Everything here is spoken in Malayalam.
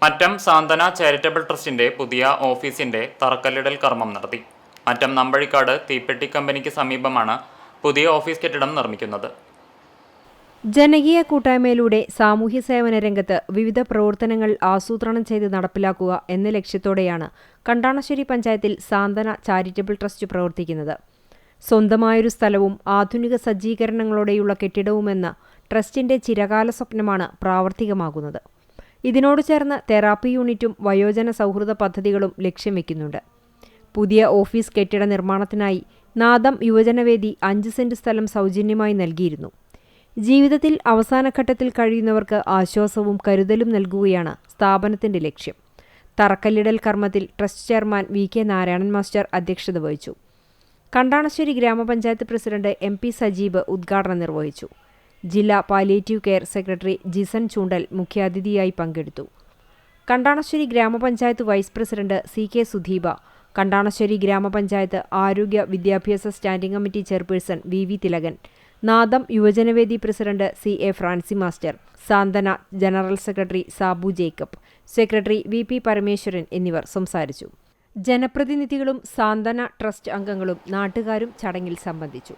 മറ്റം സാന്ത്വന ചാരിറ്റബിൾ ട്രസ്റ്റിന്റെ പുതിയ ഓഫീസിന്റെ തറക്കല്ലിടൽ കർമ്മം നടത്തി. മറ്റം നമ്പഴിക്കാട് തീപ്പെട്ടി കമ്പനിക്ക് സമീപമാണ് പുതിയ ഓഫീസ് കെട്ടിടം നിർമ്മിക്കുന്നത്. ജനകീയ കൂട്ടായ്മയിലൂടെ സാമൂഹ്യ സേവന രംഗത്ത് വിവിധ പ്രവർത്തനങ്ങൾ ആസൂത്രണം ചെയ്ത് നടപ്പിലാക്കുക എന്ന ലക്ഷ്യത്തോടെയാണ് കണ്ടാണശ്ശേരി പഞ്ചായത്തിൽ സാന്ത്വന ചാരിറ്റബിൾ ട്രസ്റ്റ് പ്രവർത്തിക്കുന്നത്. സ്വന്തമായൊരു സ്ഥലവും ആധുനിക സജ്ജീകരണങ്ങളോടെയുള്ള കെട്ടിടവുമെന്ന ട്രസ്റ്റിന്റെ ചിരകാല സ്വപ്നമാണ് പ്രാവർത്തികമാകുന്നത്. ഇതിനോട് ചേർന്ന് തെറാപ്പി യൂണിറ്റും വയോജന സൗഹൃദ പദ്ധതികളും ലക്ഷ്യം വയ്ക്കുന്നുണ്ട്. പുതിയ ഓഫീസ് കെട്ടിട നിർമ്മാണത്തിനായി നാദം യുവജനവേദി 5 സെന്റ് സ്ഥലം സൗജന്യമായി നൽകിയിരുന്നു. ജീവിതത്തിൽ അവസാനഘട്ടത്തിൽ കഴിയുന്നവർക്ക് ആശ്വാസവും കരുതലും നൽകുകയാണ് സ്ഥാപനത്തിന്റെ ലക്ഷ്യം. തറക്കല്ലിടൽ കർമ്മത്തിൽ trust chairman VK Narayanan master അധ്യക്ഷത വഹിച്ചു. കണ്ടാണശ്ശേരി ഗ്രാമപഞ്ചായത്ത് പ്രസിഡന്റ് MP സജീബ് ഉദ്ഘാടനം നിർവഹിച്ചു. ജില്ലാ പാലിയേറ്റീവ് കെയർ സെക്രട്ടറി ജിസൻ ചൂണ്ടൽ മുഖ്യാതിഥിയായി പങ്കെടുത്തു. കണ്ടാണശ്ശേരി ഗ്രാമപഞ്ചായത്ത് വൈസ് പ്രസിഡന്റ് CK സുധീബ, കണ്ടാണശ്ശേരി ഗ്രാമപഞ്ചായത്ത് ആരോഗ്യ വിദ്യാഭ്യാസ standing committee chairperson VV Thilakan, നാദം യുവജനവേദി പ്രസിഡന്റ് CA ഫ്രാൻസി മാസ്റ്റർ, സാന്ത്വന general secretary Sabu Jacob, secretary VP Parameswaran എന്നിവർ സംസാരിച്ചു. ജനപ്രതിനിധികളും സാന്ത്വന ട്രസ്റ്റ് അംഗങ്ങളും നാട്ടുകാരും ചടങ്ങിൽ സംബന്ധിച്ചു.